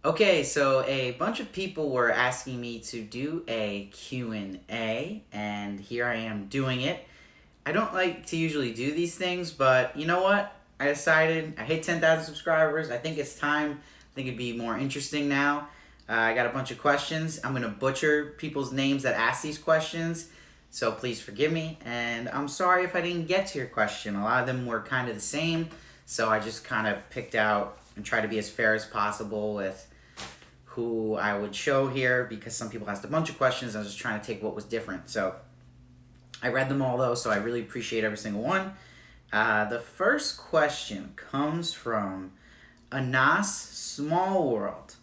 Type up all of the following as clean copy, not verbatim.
Okay, so a bunch of people were asking me to do a Q&A, and here I am doing it. I don't like to usually do these things, but you know what? I decided I hit 10,000 subscribers. I think it's time. I think it'd be more interesting now. I got a bunch of questions. I'm going to butcher people's names that ask these questions, so please forgive me. And I'm sorry if I didn't get to your question. A lot of them were kind of the same, so I just kind of picked out and tried to be as fair as possible with who I would show here because some people asked a bunch of questions. I was just trying to take what was different. So I read them all though, so I really appreciate every single one. The first question comes from Anas Small World.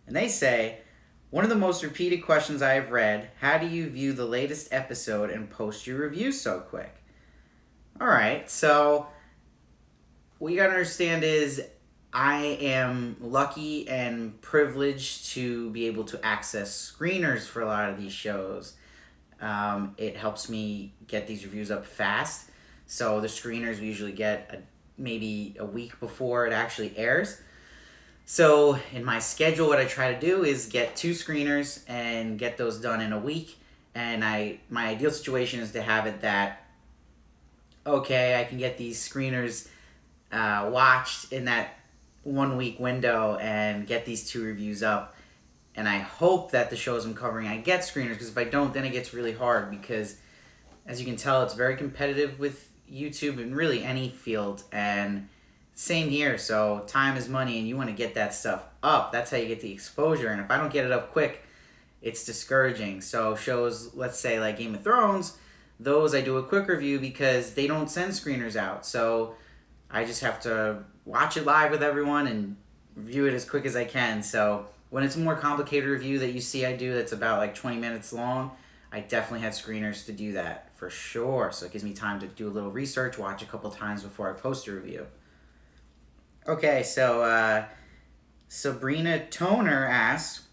And they say, one of the most repeated questions I have read, how do you view the latest episode and post your review so quick? Alright, so what you gotta understand is I am lucky and privileged to be able to access screeners for a lot of these shows. It helps me get these reviews up fast. So the screeners we usually get maybe a week before it actually airs. So in my schedule, what I try to do is get 2 screeners and get those done in a week. And my ideal situation is to have it that, okay, I can get these screeners watched in that 1 week window and get these 2 reviews up. And I hope that the shows I'm covering I get screeners, because if I don't, then it gets really hard, because as you can tell, it's very competitive with YouTube and really any field, and same here. So time is money and you want to get that stuff up. That's how you get the exposure, and if I don't get it up quick, it's discouraging. So shows, let's say like Game of Thrones, those I do a quick review because they don't send screeners out. So I just have to watch it live with everyone and review it as quick as I can. So when it's a more complicated review that you see I do that's about like 20 minutes long, I definitely have screeners to do that for sure. So it gives me time to do a little research, watch a couple times before I post a review. Okay, so Sabrina Toner asks,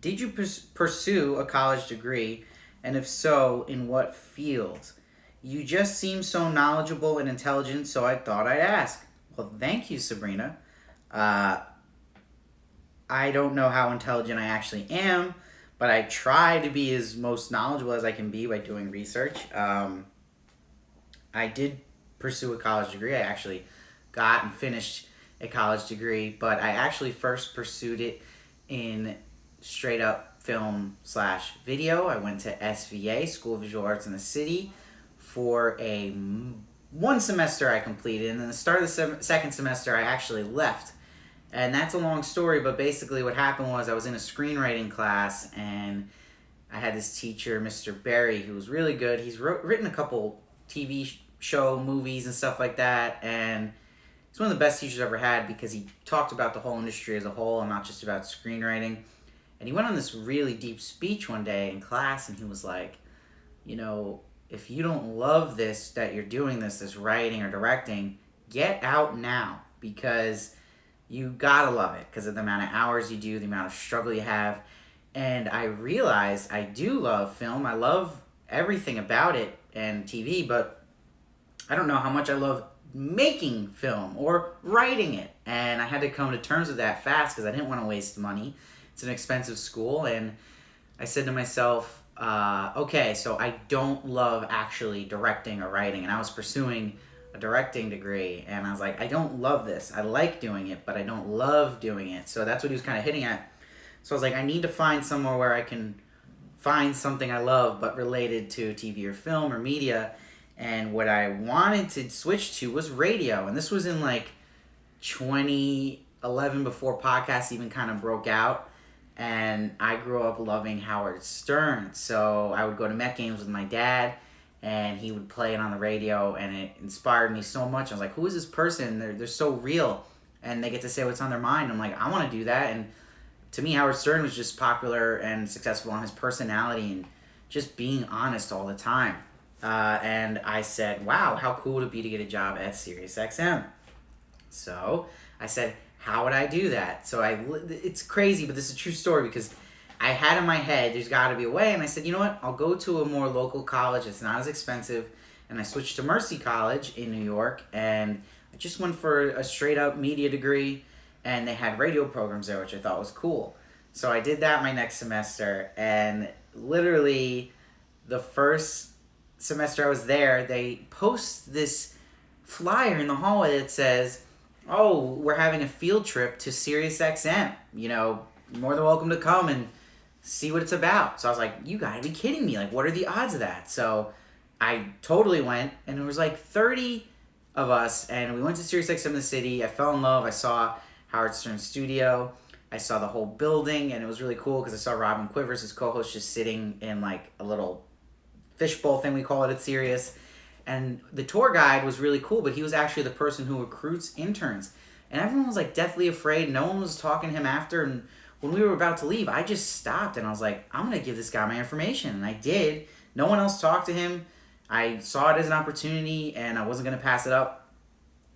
did you pursue a college degree? And if so, in what field? You just seem so knowledgeable and intelligent, so I thought I'd ask. Well, thank you, Sabrina. I don't know how intelligent I actually am, but I try to be as most knowledgeable as I can be by doing research. I did pursue a college degree. I actually got and finished a college degree, but I actually first pursued it in straight up film/video. I went to SVA, School of Visual Arts in the city, for one semester I completed, and then the start of the second semester I actually left. And that's a long story, but basically what happened was I was in a screenwriting class, and I had this teacher, Mr. Barry, who was really good. He's written a couple TV show, movies, and stuff like that, and he's one of the best teachers I've ever had because he talked about the whole industry as a whole and not just about screenwriting. And he went on this really deep speech one day in class, and he was like, you know, if you don't love this, that you're doing this writing or directing, get out now, because you gotta love it because of the amount of hours you do, the amount of struggle you have. And I realized I do love film. I love everything about it and TV, but I don't know how much I love making film or writing it. And I had to come to terms with that fast because I didn't want to waste money. It's an expensive school. And I said to myself, okay, so I don't love actually directing or writing. And I was pursuing a directing degree, and I was like, I don't love this. I like doing it, but I don't love doing it. So that's what he was kind of hitting at. So I was like, I need to find somewhere where I can find something I love but related to TV or film or media. And what I wanted to switch to was radio, and this was in like 2011, before podcasts even kind of broke out. And I grew up loving Howard Stern, so I would go to Met games with my dad, and he would play it on the radio, and it inspired me so much. I was like, who is this person? They're so real, and they get to say what's on their mind. I'm like, I want to do that. And to me, Howard Stern was just popular and successful on his personality and just being honest all the time. And I said, wow, how cool would it be to get a job at SiriusXM? So I said, how would I do that? So it's crazy, but this is a true story, because I had in my head, there's got to be a way, and I said, you know what, I'll go to a more local college, it's not as expensive, and I switched to Mercy College in New York, and I just went for a straight-up media degree, and they had radio programs there, which I thought was cool. So I did that my next semester, and literally the first semester I was there, they post this flyer in the hallway that says, "Oh, we're having a field trip to Sirius XM. You know, you're more than welcome to come and see what it's about." So I was like, "You gotta be kidding me! Like, what are the odds of that?" So I totally went, and there was like 30 of us, and we went to Sirius XM in the city. I fell in love. I saw Howard Stern's studio. I saw the whole building, and it was really cool because I saw Robin Quivers, his co-host, just sitting in like a little fishbowl thing, we call it at Sirius. And the tour guide was really cool, but he was actually the person who recruits interns. And everyone was like deathly afraid. No one was talking to him after. And when we were about to leave, I just stopped and I was like, I'm going to give this guy my information. And I did. No one else talked to him. I saw it as an opportunity and I wasn't going to pass it up.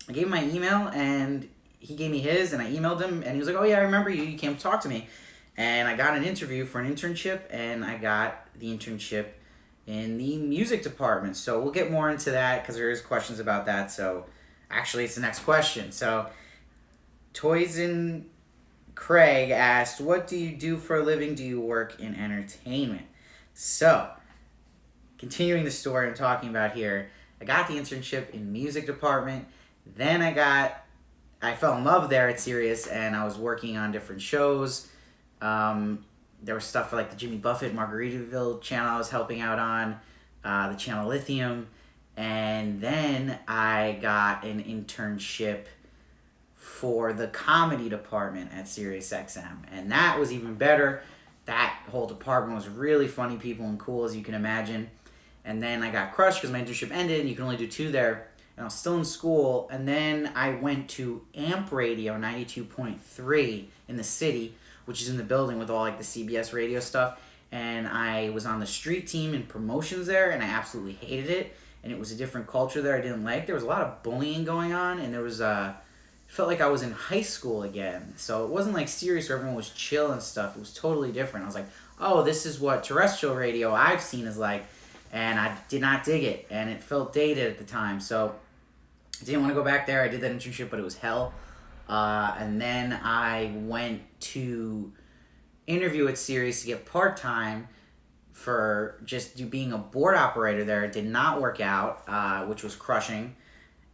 I gave him my email and he gave me his, and I emailed him and he was like, "Oh yeah, I remember you. You came to talk to me." And I got an interview for an internship, and I got the internship in the music department. So we'll get more into that because there is questions about that. So actually, it's the next question. So Toys and Craig asked, "What do you do for a living? Do you work in entertainment?" So continuing the story I'm talking about here, I got the internship in music department. Then I fell in love there at Sirius, and I was working on different shows. There was stuff for like the Jimmy Buffett Margaritaville channel I was helping out on, the channel Lithium, and then I got an internship for the comedy department at SiriusXM, and that was even better. That whole department was really funny people and cool, as you can imagine. And then I got crushed because my internship ended, and you can only do 2 there. And I was still in school, and then I went to AMP Radio 92.3 in the city, which is in the building with all like the CBS radio stuff. And I was on the street team in promotions there, and I absolutely hated it. And it was a different culture there I didn't like. There was a lot of bullying going on, and there was felt like I was in high school again. So it wasn't like serious where everyone was chill and stuff. It was totally different. I was like, oh, this is what terrestrial radio I've seen is like. And I did not dig it, and it felt dated at the time. So I didn't want to go back there. I did that internship, but it was hell. And then I went to interview at Sirius to get part-time for just being a board operator there. It did not work out, which was crushing.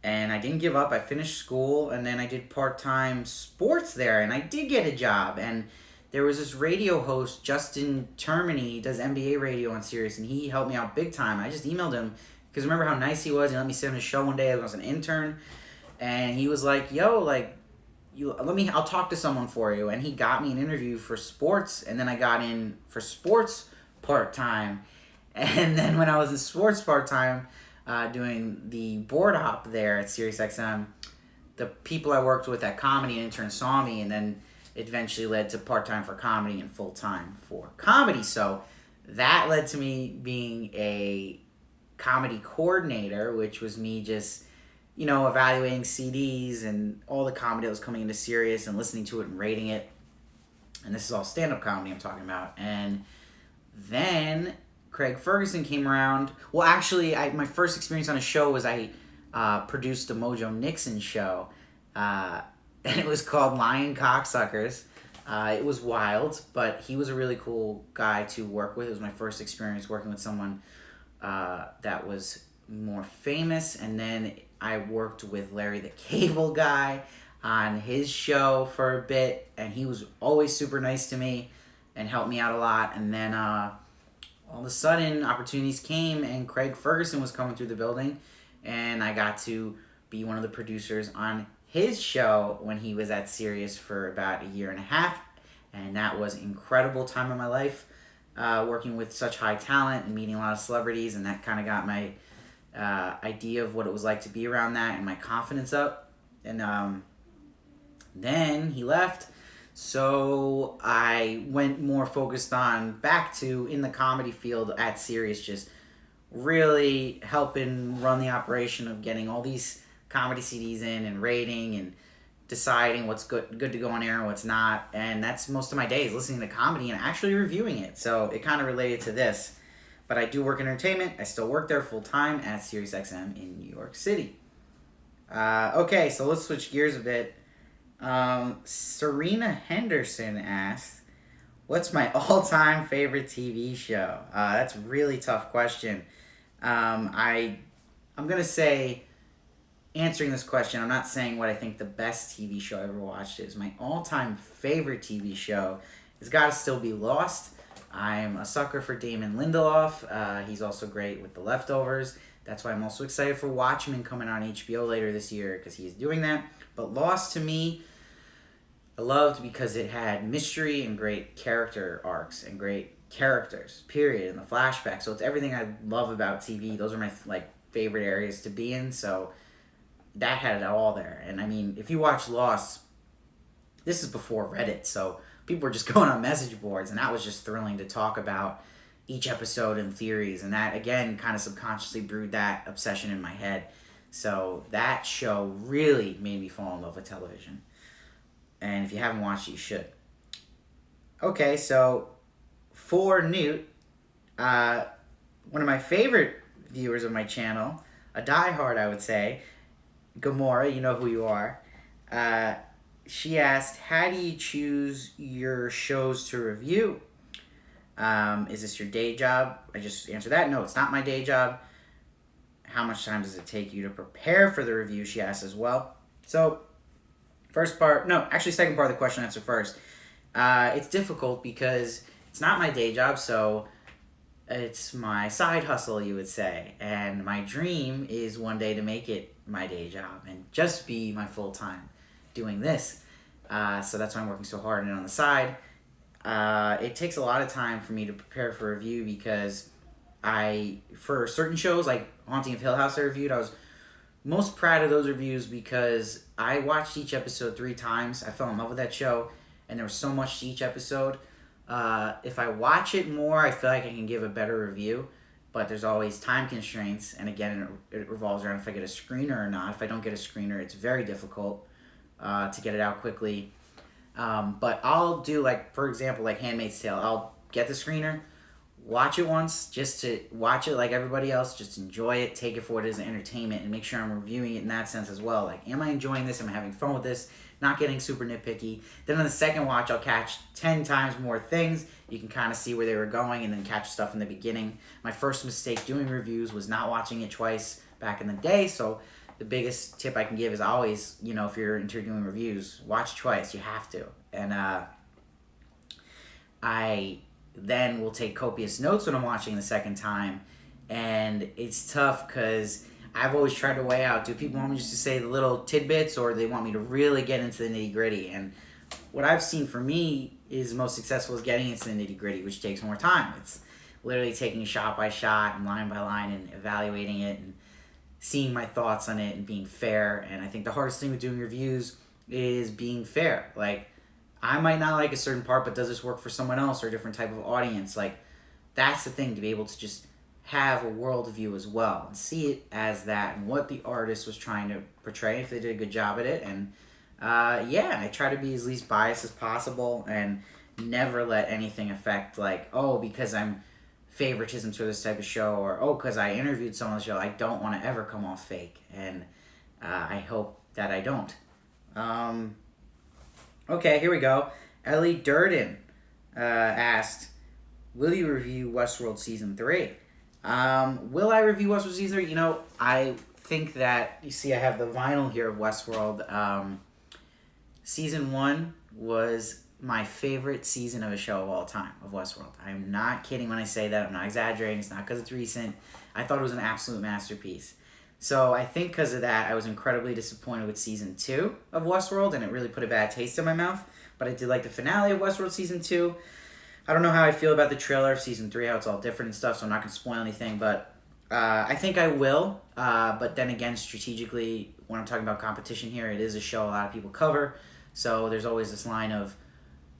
And I didn't give up. I finished school, and then I did part-time sports there, and I did get a job. And there was this radio host, Justin Termini, he does NBA radio on Sirius, and he helped me out big time. I just emailed him, because remember how nice he was? He let me sit on his show one day. I was an intern, and he was like, "Yo, like, I'll talk to someone for you." And he got me an interview for sports, and then I got in for sports part-time. And then when I was in sports part-time, doing the board op there at SiriusXM, the people I worked with at comedy intern saw me, and then it eventually led to part-time for comedy and full-time for comedy. So that led to me being a comedy coordinator, which was me just, evaluating CDs and all the comedy that was coming into Sirius and listening to it and rating it. And this is all stand-up comedy I'm talking about. And then Craig Ferguson came around. Well, actually, my first experience on a show was I produced the Mojo Nixon show. And it was called Lion Cocksuckers. It was wild, but he was a really cool guy to work with. It was my first experience working with someone that was more famous. And then I worked with Larry the Cable Guy on his show for a bit, and he was always super nice to me and helped me out a lot. And then all of a sudden, opportunities came, and Craig Ferguson was coming through the building, and I got to be one of the producers on his show when he was at Sirius for about a year and a half, and that was an incredible time of my life, working with such high talent and meeting a lot of celebrities, and that kind of got my idea of what it was like to be around that and my confidence up. And then he left, so I went more focused on back to in the comedy field at Sirius, just really helping run the operation of getting all these comedy CDs in and rating and deciding what's good to go on air and what's not. And that's most of my days, listening to comedy and actually reviewing it. So it kind of related to this. But I do work in entertainment. I still work there full time at SiriusXM in New York City. Okay, so let's switch gears a bit. Serena Henderson asked, "What's my all-time favorite TV show?" That's a really tough question. I'm gonna say, answering this question, I'm not saying what I think the best TV show I ever watched is. My all-time favorite TV show has got to still be Lost. I'm a sucker for Damon Lindelof. He's also great with The Leftovers. That's why I'm also excited for Watchmen coming on HBO later this year because he's doing that. But Lost to me, I loved because it had mystery and great character arcs and great characters. Period. And the flashback. So it's everything I love about TV. Those are my favorite areas to be in. So that had it all there. And I mean, if you watch Lost, this is before Reddit, so people were just going on message boards, and that was just thrilling to talk about each episode and theories, and that again kind of subconsciously brewed that obsession in my head. So that show really made me fall in love with television. And if you haven't watched it, you should. Okay, so for Newt, one of my favorite viewers of my channel, a diehard, I would say, Gamora, you know who you are. She asked, "How do you choose your shows to review? Is this your day job?" I just answered that. No, it's not my day job. How much time does it take you to prepare for the review? She asked as well. So, second part of the question, answer first. It's difficult because it's not my day job, so it's my side hustle, you would say. And my dream is one day to make it my day job and just be my full time doing this. So that's why I'm working so hard on it on the side. It takes a lot of time for me to prepare for a review because for certain shows like Haunting of Hill House I reviewed, I was most proud of those reviews because I watched each episode 3 times. I fell in love with that show, and there was so much to each episode. If I watch it more, I feel like I can give a better review, but there's always time constraints, and again, it revolves around if I get a screener or not. If I don't get a screener, it's very difficult to get it out quickly. But I'll do, for example, Handmaid's Tale. I'll get the screener, watch it once, just to watch it like everybody else, just enjoy it, take it for what it is, entertainment, and make sure I'm reviewing it in that sense as well. Am I enjoying this? Am I having fun with this? Not getting super nitpicky. Then on the second watch, I'll catch 10 times more things. You can kind of see where they were going and then catch stuff in the beginning. My first mistake doing reviews was not watching it twice back in the day, so the biggest tip I can give is always, if you're into doing reviews, watch twice. You have to. And I then will take copious notes when I'm watching the second time. And it's tough because I've always tried to weigh out, do people want me just to say the little tidbits or do they want me to really get into the nitty gritty? And what I've seen for me is most successful is getting into the nitty gritty, which takes more time. It's literally taking shot by shot and line by line and evaluating it and seeing my thoughts on it and being fair. And I think the hardest thing with doing reviews is being fair. I might not like a certain part, but does this work for someone else or a different type of audience? That's the thing, to be able to just have a worldview as well and see it as that and what the artist was trying to portray, if they did a good job at it. And I try to be as least biased as possible and never let anything affect because I'm favoritism to this type of show or because I interviewed someone on the show. I don't want to ever come off fake, and I hope that I don't. Okay, here we go. Ellie Durden asked, "Will you review Westworld Season 3? Will I review Westworld Season 3? I think that, you see I have the vinyl here of Westworld. Season 1 was my favorite season of a show of all time, of Westworld. I'm not kidding when I say that. I'm not exaggerating. It's not because it's recent. I thought it was an absolute masterpiece. So I think because of that, I was incredibly disappointed with Season 2 of Westworld, and it really put a bad taste in my mouth. But I did like the finale of Westworld Season 2. I don't know how I feel about the trailer of Season 3, how it's all different and stuff, so I'm not going to spoil anything. But I think I will. But then again, strategically, when I'm talking about competition here, it is a show a lot of people cover. So there's always this line of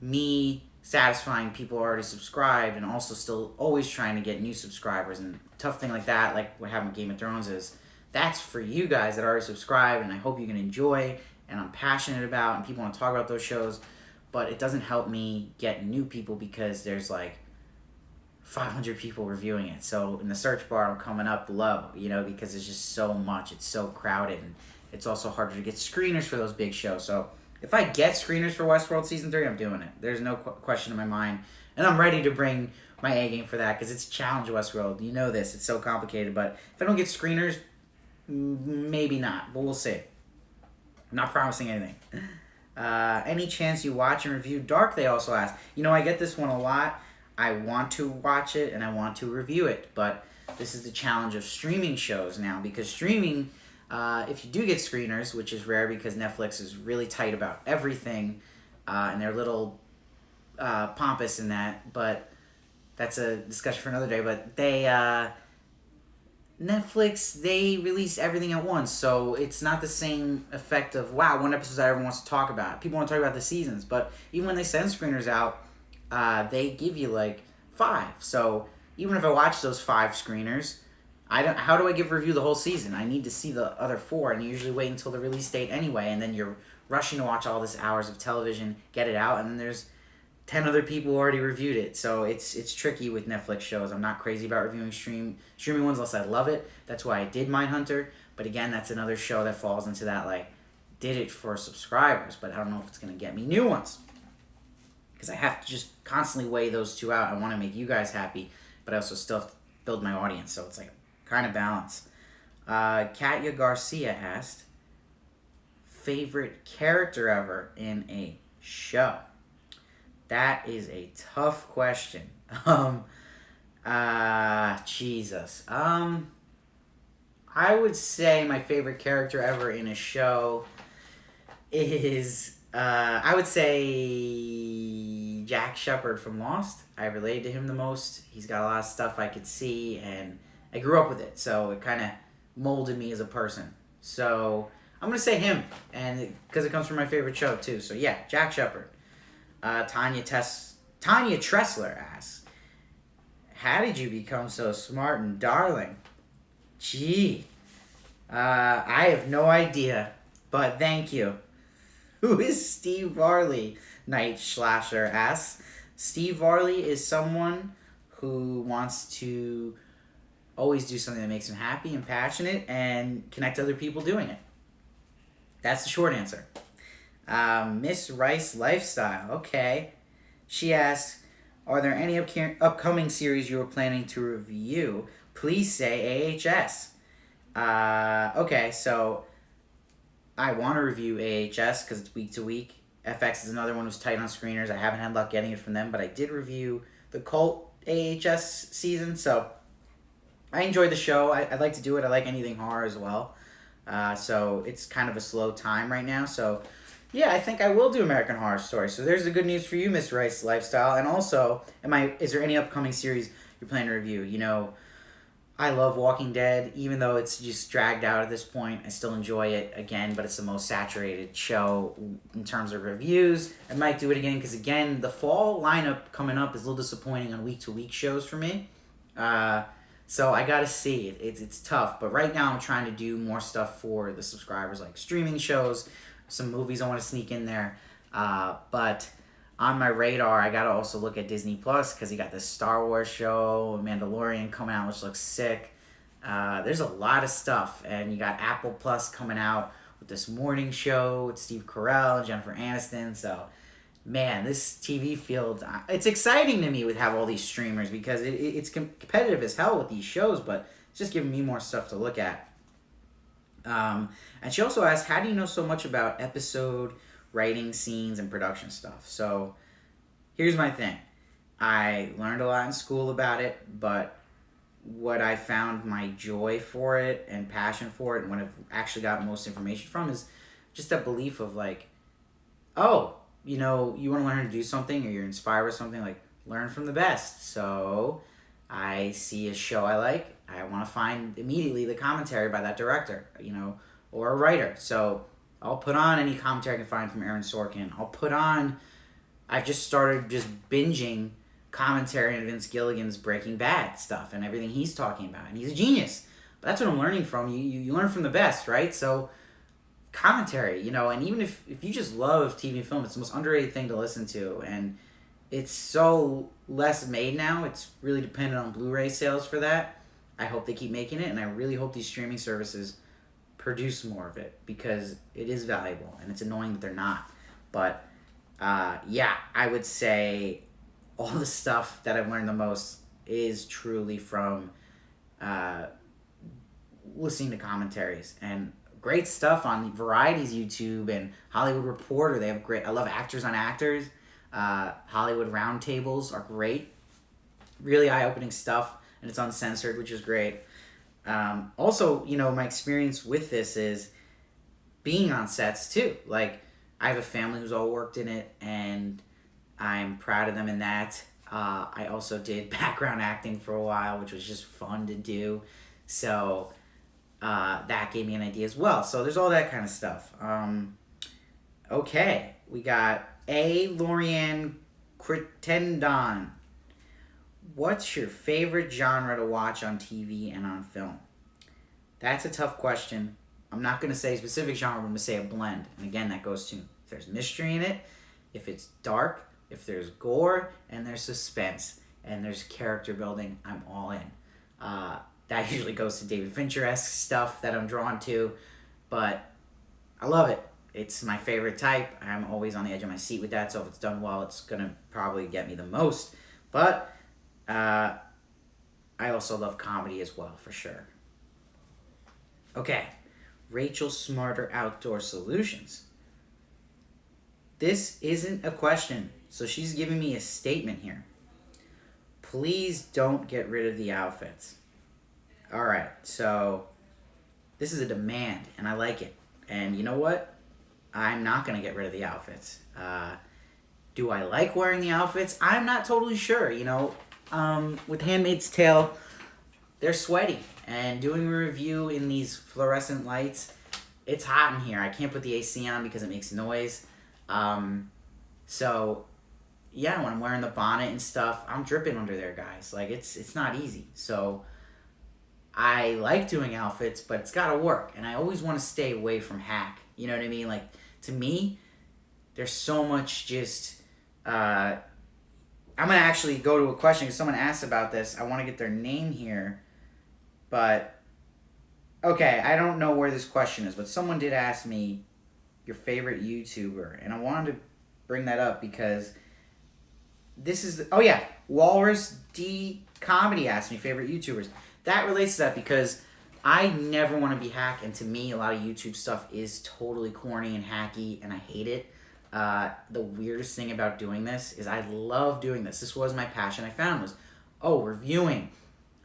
me satisfying people who are already subscribed and also still always trying to get new subscribers. And tough thing like that, like what happened with Game of Thrones, is that's for you guys that already subscribed, and I hope you can enjoy, and I'm passionate about, and people want to talk about those shows. But it doesn't help me get new people because there's 500 people reviewing it. So in the search bar, I'm coming up low, because there's just so much. It's so crowded, and it's also harder to get screeners for those big shows. So If I get screeners for Westworld Season 3, I'm doing it. There's no question in my mind. And I'm ready to bring my A game for that because it's a challenge Westworld. You know this. It's so complicated. But if I don't get screeners, maybe not. But we'll see. I'm not promising anything. Any chance you watch and review Dark, they also ask. I get this one a lot. I want to watch it and I want to review it. But this is the challenge of streaming shows now because streaming... if you do get screeners, which is rare because Netflix is really tight about everything, and they're a little pompous in that, but that's a discussion for another day. But Netflix, they release everything at once, so it's not the same effect of, wow, one episode that everyone wants to talk about. People want to talk about the seasons, but even when they send screeners out, they give you like 5. So even if I watch those 5 screeners, how do I give a review the whole season? I need to see the other 4, and you usually wait until the release date anyway, and then you're rushing to watch all this hours of television, get it out, and then there's 10 other people who already reviewed it. So it's tricky with Netflix shows. I'm not crazy about reviewing streaming ones unless I love it. That's why I did Mindhunter. But again, that's another show that falls into that, like, did it for subscribers, but I don't know if it's going to get me new ones. Because I have to just constantly weigh those two out. I want to make you guys happy, but I also still have to build my audience. So it's like kind of balance. Katya Garcia asked, favorite character ever in a show? That is a tough question. Jesus. I would say my favorite character ever in a show is, I would say Jack Shephard from Lost. I relate to him the most. He's got a lot of stuff I could see, and I grew up with it, so it kind of molded me as a person. So I'm going to say him, and because it comes from my favorite show, too. So yeah, Jack Shephard. Tanya Tressler asks, how did you become so smart and darling? Gee, I have no idea, but thank you. Who is Steve Varley? Night Slasher asks. Steve Varley is someone who wants to always do something that makes him happy and passionate and connect other people doing it. That's the short answer. Miss Rice Lifestyle. Okay. She asks, are there any upcoming series you are planning to review? Please say AHS. Okay, so I want to review AHS because it's week to week. FX is another one who's tight on screeners. I haven't had luck getting it from them, but I did review the Cult AHS season, so I enjoyed the show. I like to do it. I like anything horror as well. So it's kind of a slow time right now, so yeah, I think I will do American Horror Story. So there's the good news for you, Miss Rice Lifestyle. And also, is there any upcoming series you're planning to review? I love Walking Dead, even though it's just dragged out at this point. I still enjoy it again, but it's the most saturated show in terms of reviews. I might do it again because, again, the fall lineup coming up is a little disappointing on week-to-week shows for me. So I gotta see it. It's tough, but right now I'm trying to do more stuff for the subscribers, like streaming shows, some movies I want to sneak in there. But on my radar, I gotta also look at Disney Plus because you got this Star Wars show, Mandalorian coming out, which looks sick. There's a lot of stuff, and you got Apple Plus coming out with this morning show with Steve Carell and Jennifer Aniston. So, man, this TV field, it's exciting to me with have all these streamers because it's competitive as hell with these shows, but it's just giving me more stuff to look at. And she also asked, how do you know so much about episode writing, scenes, and production stuff? So here's my thing. I learned a lot in school about it, but what I found my joy for it and passion for it and what I've actually got most information from is just that belief of like, oh, you want to learn how to do something or you're inspired with something, like learn from the best. So I see a show I like, I want to find immediately the commentary by that director, or a writer. So I'll put on any commentary I can find from Aaron Sorkin. I've just started just binging commentary on Vince Gilligan's Breaking Bad stuff and everything he's talking about. And he's a genius. But that's what I'm learning from. You learn from the best, right? So commentary, and even if you just love TV and film, it's the most underrated thing to listen to. And it's so less made now. It's really dependent on Blu-ray sales for that. I hope they keep making it, and I really hope these streaming services produce more of it because it is valuable, and it's annoying that they're not. But yeah, I would say all the stuff that I've learned the most is truly from uh, listening to commentaries and great stuff on Variety's YouTube and Hollywood Reporter. They have great. I love Actors on Actors. Hollywood Roundtables are great. Really eye-opening stuff, and it's uncensored, which is great. Also, my experience with this is being on sets too. Like, I have a family who's all worked in it, and I'm proud of them in that. I also did background acting for a while, which was just fun to do. So that gave me an idea as well. So there's all that kind of stuff. Okay, we got Lorianne Crittendon. What's your favorite genre to watch on TV and on film? That's a tough question. I'm not going to say a specific genre, I'm going to say a blend. And again, that goes to if there's mystery in it, if it's dark, if there's gore, and there's suspense, and there's character building, I'm all in. That usually goes to David Fincher-esque stuff that I'm drawn to, but I love it. It's my favorite type. I'm always on the edge of my seat with that, so if it's done well, it's going to probably get me the most. But I also love comedy as well, for sure. Okay, Rachel Smarter Outdoor Solutions. This isn't a question, so she's giving me a statement here. Please don't get rid of the outfits. All right, so this is a demand, and I like it. And you know what? I'm not going to get rid of the outfits. Do I like wearing the outfits? I'm not totally sure. With Handmaid's Tale, they're sweaty. And doing a review in these fluorescent lights, it's hot in here. I can't put the AC on because it makes noise. So, yeah, when I'm wearing the bonnet and stuff, I'm dripping under there, guys. Like, it's not easy. So, I like doing outfits, but it's got to work. And I always want to stay away from hack. You know what I mean? Like, to me, there's so much just... I'm going to actually go to a question because someone asked about this. I want to get their name here. But, okay, I don't know where this question is, but someone did ask me your favorite YouTuber. And I wanted to bring that up because this is... Walrus D Comedy asked me favorite YouTubers. That relates to that because I never want to be hacked. And to me, a lot of YouTube stuff is totally corny and hacky, and I hate it. The weirdest thing about doing this is I love doing this. This was my passion I found was, reviewing,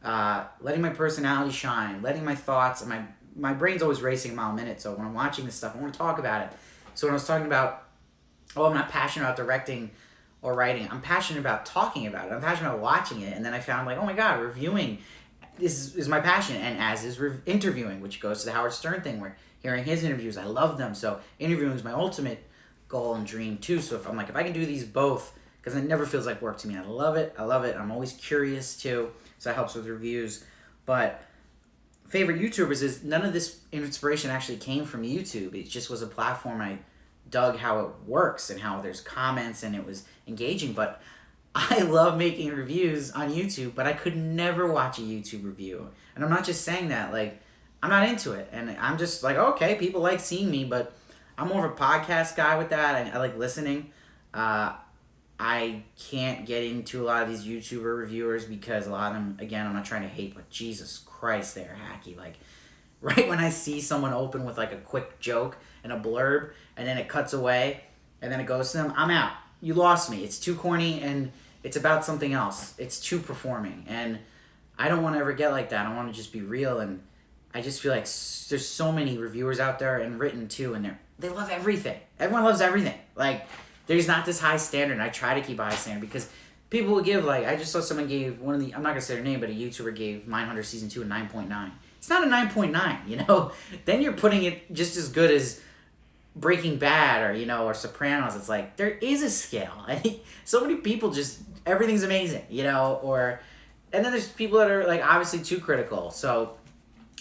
letting my personality shine, letting my thoughts, and my brain's always racing a mile a minute, so when I'm watching this stuff, I want to talk about it. So when I was talking about, I'm not passionate about directing or writing, I'm passionate about talking about it. I'm passionate about watching it, and then I found oh my God, reviewing is my passion, and as is interviewing, which goes to the Howard Stern thing, where hearing his interviews, I love them, so interviewing is my ultimate goal and dream too. So if I can do these both, because it never feels like work to me. I love it. I'm always curious too, so that helps with reviews. But favorite YouTubers is none of this inspiration actually came from YouTube. It just was a platform I dug how it works and how there's comments and it was engaging. But I love making reviews on YouTube, but I could never watch a YouTube review. And I'm not just saying that, I'm not into it. And I'm just okay, people like seeing me, but I'm more of a podcast guy with that. I like listening. I can't get into a lot of these YouTuber reviewers because a lot of them, again, I'm not trying to hate, but Jesus Christ, they're hacky. Right when I see someone open with a quick joke and a blurb, and then it cuts away, and then it goes to them, I'm out. You lost me. It's too corny, and it's about something else. It's too performing, and I don't want to ever get like that. I want to just be real, and I just feel like there's so many reviewers out there, and written too, and they love everything. Everyone loves everything. There's not this high standard, and I try to keep a high standard because people will give, I just saw someone gave I'm not going to say their name, but a YouTuber gave Mindhunter Season 2 a 9.9. It's not a 9.9, Then you're putting it just as good as Breaking Bad or Sopranos. It's there is a scale. So many people just, everything's amazing, and then there's people that are, obviously too critical. So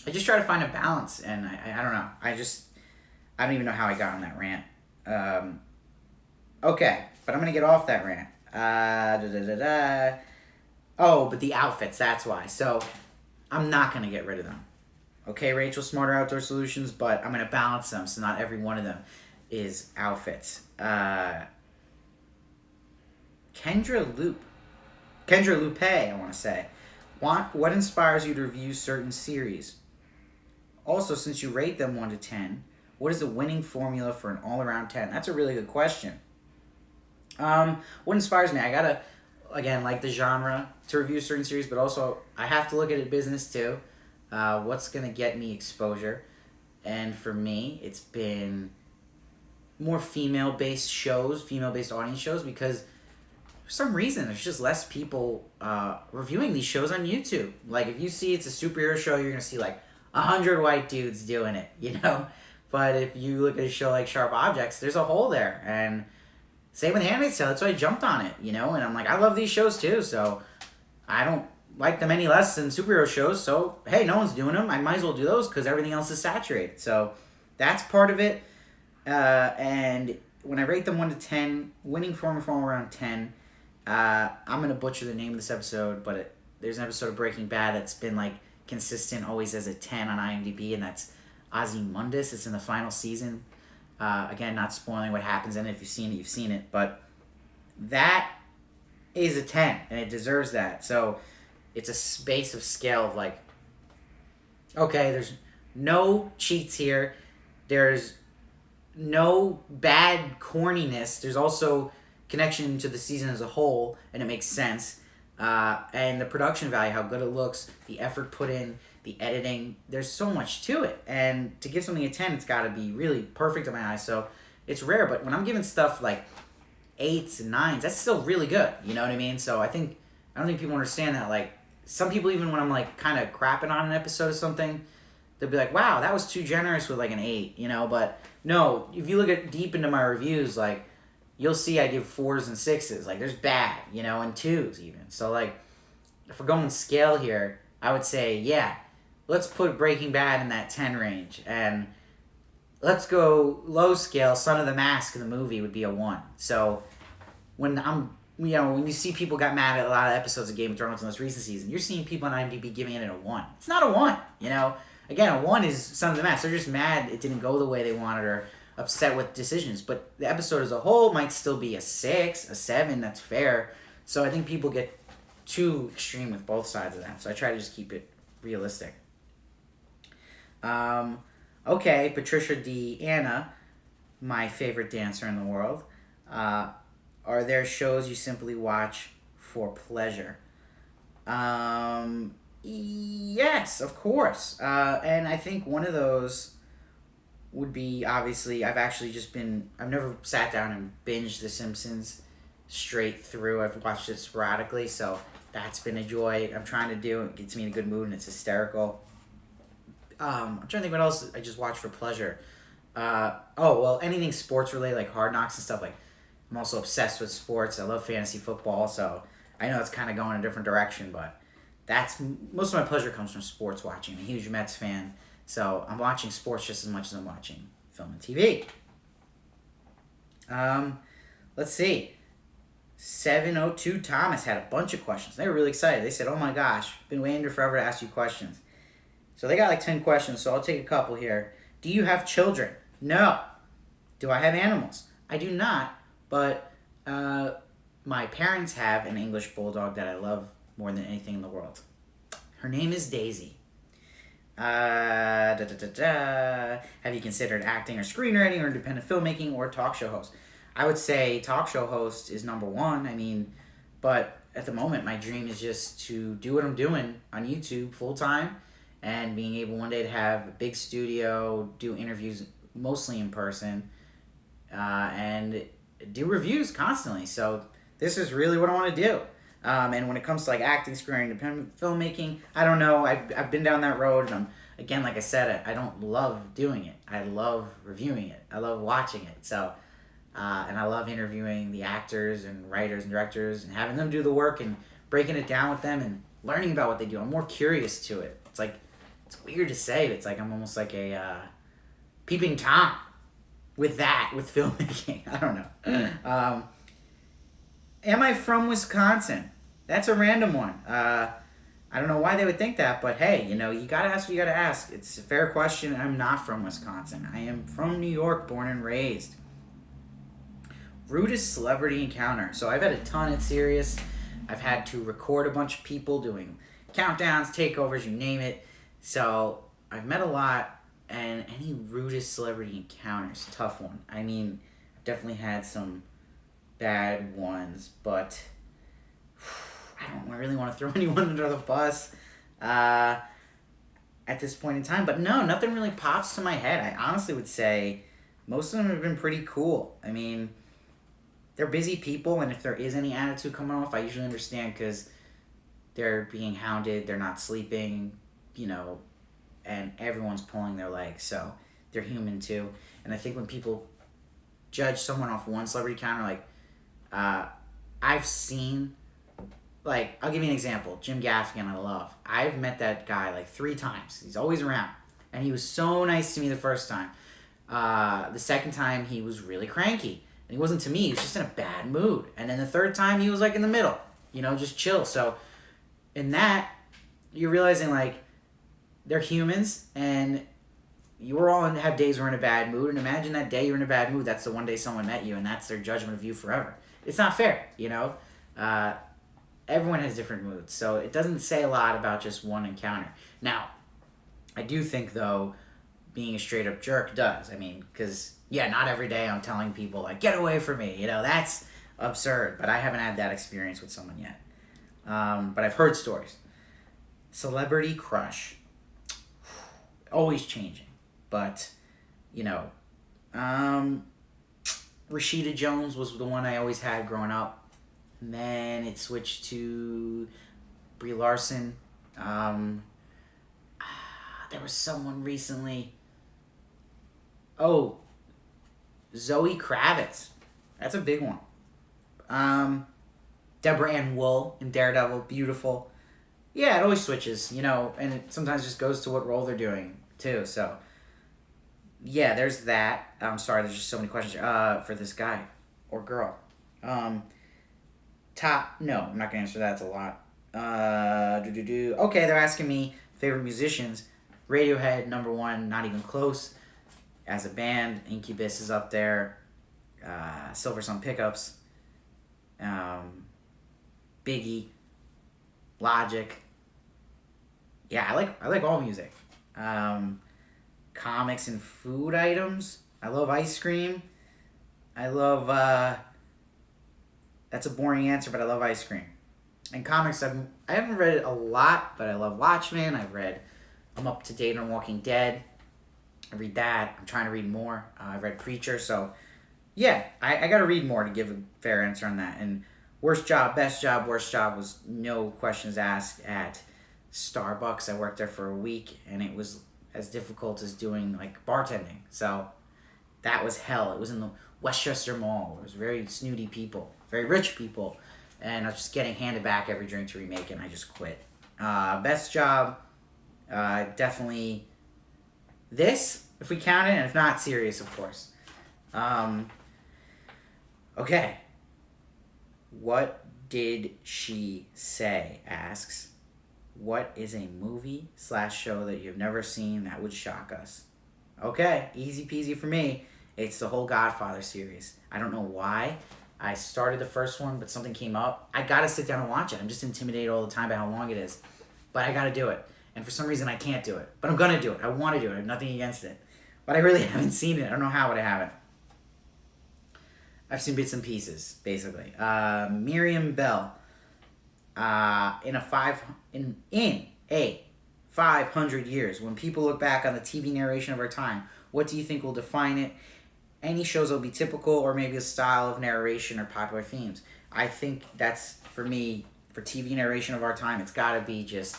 I just try to find a balance, and I don't know. I don't even know how I got on that rant. Okay, but I'm going to get off that rant. Oh, but the outfits, that's why. So I'm not going to get rid of them. Okay, Rachel, Smarter Outdoor Solutions, but I'm going to balance them, so not every one of them. is outfits. Kendra Loop. Kendra Lupe, I want to say. What inspires you to review certain series? Also, since you rate them 1 to 10, what is the winning formula for an all-around 10? That's a really good question. What inspires me? I gotta, again, like the genre to review certain series, but also I have to look at it business too. What's gonna get me exposure? And for me, it's been more female-based shows, female-based audience shows, because for some reason there's just less people reviewing these shows on YouTube. Like if you see it's a superhero show, you're gonna see like 100 white dudes doing it, you know. But if you look at a show like Sharp Objects, there's a hole there. And same with Handmaid's Tale. That's why I jumped on it, you know. And I'm like, I love these shows too, so I don't like them any less than superhero shows. So hey, no one's doing them. I might as well do those because everything else is saturated. So that's part of it. And when I rate them 1 to 10, winning form around 10. I'm gonna butcher the name of this episode, but there's an episode of Breaking Bad that's been like consistent, always as a 10 on IMDb, and that's Ozymandias. It's in the final season. Again, not spoiling what happens in it. If you've seen it, you've seen it. But that is a 10, and it deserves that. So it's a space of scale of like, okay, there's no cheats here. There's no bad corniness. There's also connection to the season as a whole, and it makes sense. And the production value, how good it looks, the effort put in, the editing, there's so much to it. And to give something a 10, it's got to be really perfect in my eyes. So it's rare, but when I'm giving stuff like 8s and 9s, that's still really good. You know what I mean? So I don't think people understand that. Like, some people, even when I'm like kind of crapping on an episode of something, they'll be like, wow, that was too generous with like an 8, you know? But no, if you look at deep into my reviews, like, you'll see I give 4s and 6s. Like, there's bad, you know, and 2s even. So, like, if we're going scale here, I would say, yeah, let's put Breaking Bad in that 10 range. And let's go low scale. Son of the Mask, the movie, would be a 1. So, when you see people got mad at a lot of episodes of Game of Thrones in this recent season, you're seeing people on IMDb giving it a 1. It's not a 1, you know? Again, a 1 is Son of the Mask. They're just mad it didn't go the way they wanted, or upset with decisions, but the episode as a whole might still be a 6, a 7, that's fair. So I think people get too extreme with both sides of that, so I try to just keep it realistic. Okay, Patricia D. Anna, my favorite dancer in the world. Are there shows you simply watch for pleasure? Yes, of course. And I think one of those would be, obviously, I've never sat down and binged The Simpsons straight through. I've watched it sporadically, so that's been a joy. I'm trying to do it. Gets me in a good mood, and it's hysterical. I'm trying to think what else I just watch for pleasure. Anything sports related, like Hard Knocks and stuff. Like, I'm also obsessed with sports. I love fantasy football, so I know it's kind of going a different direction, but most of my pleasure comes from sports watching. I'm a huge Mets fan. So I'm watching sports just as much as I'm watching film and TV. Let's see. 702 Thomas had a bunch of questions. They were really excited. They said, oh my gosh, been waiting forever to ask you questions. So they got like 10 questions, so I'll take a couple here. Do you have children? No. Do I have animals? I do not, but my parents have an English bulldog that I love more than anything in the world. Her name is Daisy. Have you considered acting or screenwriting or independent filmmaking or talk show host? I would say talk show host is number 1. I mean, but at the moment, my dream is just to do what I'm doing on YouTube full time, and being able one day to have a big studio, do interviews mostly in person, and do reviews constantly. So this is really what I want to do. And when it comes to like acting, screenwriting, independent filmmaking, I don't know. I've been down that road, and again, like I said, I don't love doing it. I love reviewing it. I love watching it. So, and I love interviewing the actors and writers and directors and having them do the work and breaking it down with them and learning about what they do. I'm more curious to it. It's like, it's weird to say. It's like I'm almost like a peeping Tom with filmmaking. I don't know. Am I from Wisconsin? That's a random one. I I don't know why they would think that, but hey, you gotta ask what you gotta ask. It's a fair question. I'm not from Wisconsin. I am from New York, born and raised. Rudest celebrity encounter. So I've had a ton at Sirius. I've had to record a bunch of people doing countdowns, takeovers, you name it. So I've met a lot, and any rudest celebrity encounters, tough one. I mean, I've definitely had some bad ones, but I don't really want to throw anyone under the bus at this point in time. But no, nothing really pops to my head. I honestly would say most of them have been pretty cool. I mean, they're busy people, and if there is any attitude coming off, I usually understand because they're being hounded, they're not sleeping, and everyone's pulling their legs, so they're human too. And I think when people judge someone off one celebrity encounter, I've seen, I'll give you an example. Jim Gaffigan, I love. I've met that guy 3 times. He's always around, and he was so nice to me the first time. The second time, he was really cranky. And he wasn't to me, he was just in a bad mood. And then the third time, he was in the middle, just chill. So in that, you're realizing they're humans, and you're all have days where you're in a bad mood. And imagine that day you're in a bad mood, that's the one day someone met you, and that's their judgment of you forever. It's not fair, Everyone has different moods, so it doesn't say a lot about just one encounter. Now, I do think, though, being a straight-up jerk does. I mean, because not every day I'm telling people, get away from me. That's absurd. But I haven't had that experience with someone yet. But I've heard stories. Celebrity crush. Always changing. But, Rashida Jones was the one I always had growing up. And then it switched to Brie Larson. There was someone recently. Oh, Zoe Kravitz. That's a big one. Deborah Ann Wool in Daredevil. Beautiful. Yeah, it always switches, and it sometimes just goes to what role they're doing, too. So, yeah, there's that. I'm sorry, there's just so many questions for this guy or girl. No, I'm not going to answer that. It's a lot. Okay, they're asking me favorite musicians. Radiohead, number 1, not even close. As a band, Incubus is up there. Silver Sun Pickups. Biggie. Logic. Yeah, I like all music. Comics and food items. I love ice cream. I love... that's a boring answer, but I love ice cream. And comics, I haven't read a lot, but I love Watchmen. I'm up to date on Walking Dead. I read that. I'm trying to read more. I've read Preacher, so yeah, I got to read more to give a fair answer on that. And worst job, best job, worst job was no questions asked at Starbucks. I worked there for a week, and it was as difficult as doing bartending. So that was hell. It was in the Westchester Mall. It was very snooty people, very rich people, and I was just getting handed back every drink to remake it, and I just quit. Best job, definitely this, if we count it, and if not, Sirius, of course. Okay. What did she say? Asks. What is a movie/show that you've never seen that would shock us? Okay, easy peasy for me. It's the whole Godfather series. I don't know why. I started the first one, but something came up. I gotta sit down and watch it. I'm just intimidated all the time by how long it is. But I gotta do it. And for some reason, I can't do it. But I'm gonna do it. I want to do it. I have nothing against it. But I really haven't seen it. I don't know how, but I haven't. I've seen bits and pieces, basically. Miriam Bell. In a 500 years, when people look back on the TV narration of our time, what do you think will define it? Any shows will be typical, or maybe a style of narration or popular themes. I think that's, for me, for TV narration of our time, it's got to be just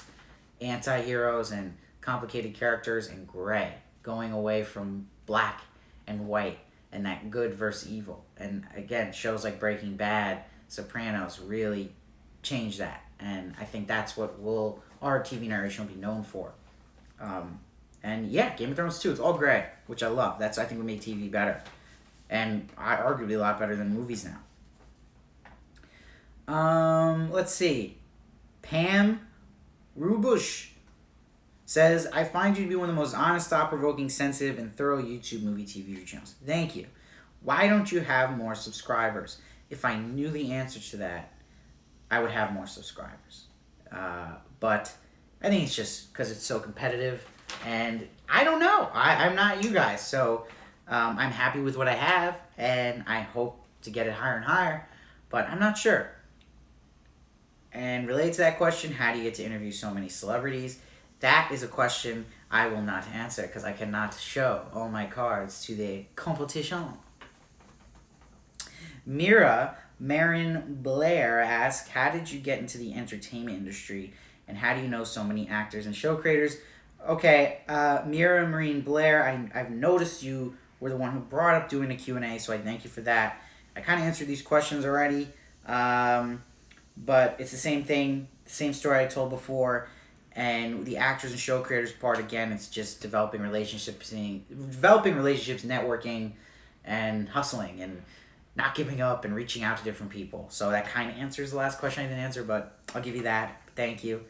anti-heroes and complicated characters and gray, going away from black and white and that good versus evil. And again, shows like Breaking Bad, Sopranos really change that. And I think that's what our TV narration will be known for. And yeah, Game of Thrones too. It's all gray, which I love. I think would make TV better. And arguably a lot better than movies now. Let's see. Pam Rubush says, I find you to be one of the most honest, thought-provoking, sensitive, and thorough YouTube movie TV channels. Thank you. Why don't you have more subscribers? If I knew the answer to that, I would have more subscribers. But I think it's just because it's so competitive. And I don't know. I'm not you guys. So I'm happy with what I have. And I hope to get it higher and higher. But I'm not sure. And related to that question, how do you get to interview so many celebrities? That is a question I will not answer because I cannot show all my cards to the competition. Marin Blair asks, how did you get into the entertainment industry and how do you know so many actors and show creators? Okay, Mira Marine Blair, I've noticed you were the one who brought up doing a Q&A, so I thank you for that. I kind of answered these questions already, but it's the same thing, same story I told before. And the actors and show creators part, again, it's just developing relationships, networking, and hustling, and not giving up and reaching out to different people. So that kind of answers the last question I didn't answer, but I'll give you that. Thank you.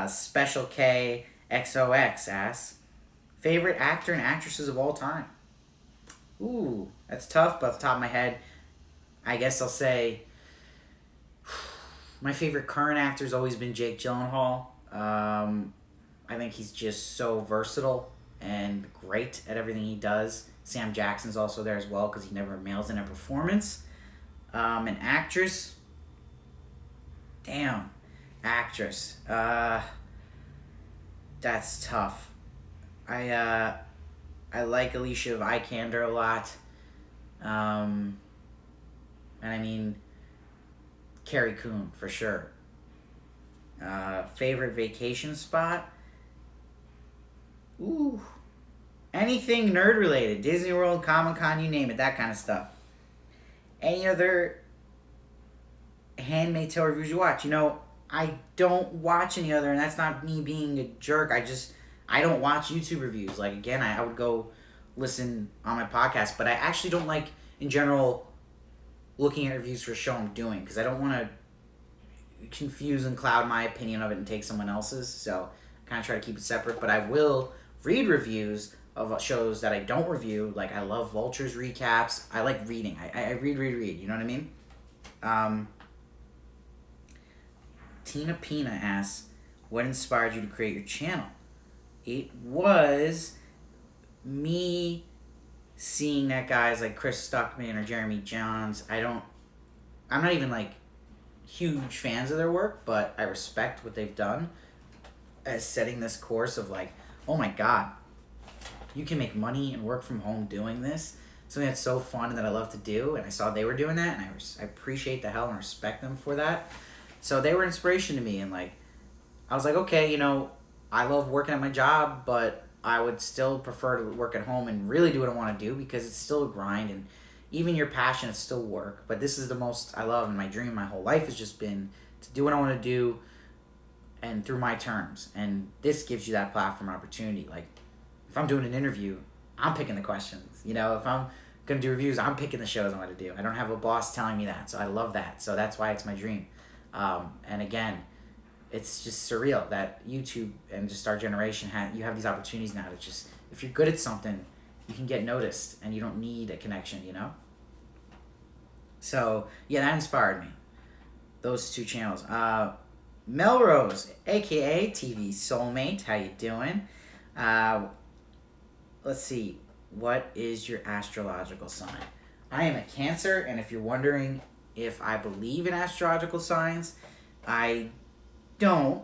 Special K XOX asks, favorite actor and actresses of all time? Ooh, that's tough, but off the top of my head, I guess I'll say my favorite current actor's always been Jake Gyllenhaal. I think he's just so versatile and great at everything he does. Sam Jackson's also there as well because he never mails in a performance. An actress. Damn. Actress. That's tough. I like Alicia Vikander a lot. And I mean, Carrie Coon for sure. Favorite vacation spot? Ooh. Anything nerd related. Disney World, Comic-Con, you name it. That kind of stuff. Any other Handmaid's Tale reviews you watch? You know, I don't watch any other, and that's not me being a jerk. I don't watch YouTube reviews. Like, again, I would go listen on my podcast, but I actually don't like, in general, looking at reviews for a show I'm doing, because I don't want to confuse and cloud my opinion of it and take someone else's, so I kind of try to keep it separate. But I will read reviews of shows that I don't review. Like, I love Vulture's recaps. I like reading. I read, you know what I mean? Tina Pina asks, what inspired you to create your channel? It was me seeing that guys like Chris Stuckman or Jeremy Johns, I'm not even like huge fans of their work, but I respect what they've done as setting this course of like, oh my god, you can make money and work from home doing this. Something that's so fun and that I love to do, and I saw they were doing that, and I appreciate the hell and respect them for that. So they were inspiration to me, and like, I was like, okay, you know, I love working at my job, but I would still prefer to work at home and really do what I want to do because it's still a grind, and even your passion is still work. But this is the most I love, and my dream my whole life has just been to do what I want to do and through my terms. And this gives you that platform opportunity. Like, if I'm doing an interview, I'm picking the questions. You know, if I'm going to do reviews, I'm picking the shows I want to do. I don't have a boss telling me that, so I love that. So that's why it's my dream. And again, it's just surreal that YouTube and just our generation, you have these opportunities now to just, if you're good at something, you can get noticed and you don't need a connection, you know? So, yeah, that inspired me. Those two channels. Melrose, a.k.a. TV Soulmate. How you doing? Let's see. What is your astrological sign? I am a Cancer, and if you're wondering if I believe in astrological signs, I don't,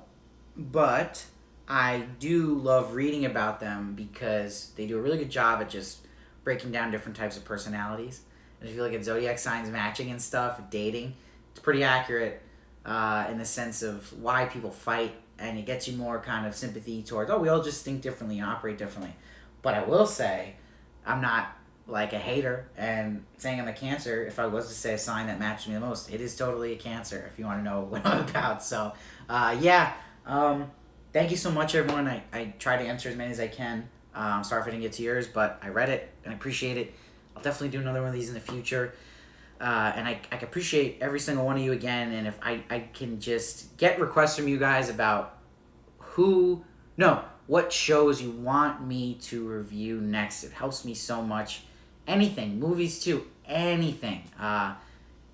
but I do love reading about them because they do a really good job at just breaking down different types of personalities. And if you look at zodiac signs matching and stuff, dating, it's pretty accurate in the sense of why people fight, and it gets you more kind of sympathy towards, oh, we all just think differently and operate differently. But I will say, I'm not like a hater, and saying I'm a Cancer, if I was to say a sign that matches me the most, it is totally a Cancer, if you want to know what I'm about. So, thank you so much, everyone. I try to answer as many as I can. Sorry if I didn't get to yours, but I read it, and I appreciate it. I'll definitely do another one of these in the future. And I appreciate every single one of you again, and if I can just get requests from you guys about what shows you want me to review next. It helps me so much. Anything, movies too, anything. I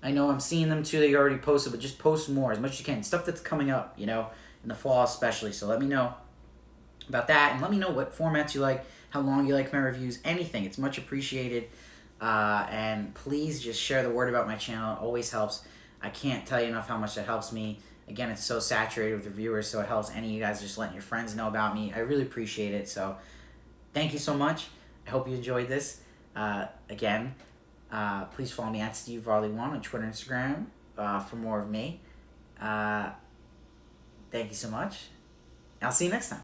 know I'm seeing them too that you already posted, but just post more as much as you can. Stuff that's coming up, in the fall especially. So let me know about that, and let me know what formats you like, how long you like my reviews, anything. It's much appreciated. And please just share the word about my channel. It always helps. I can't tell you enough how much that helps me. Again, it's so saturated with reviewers, so it helps any of you guys just letting your friends know about me. I really appreciate it. So thank you so much. I hope you enjoyed this. Again, please follow me at Steve Varley1 on Twitter and Instagram for more of me. Thank you so much. I'll see you next time.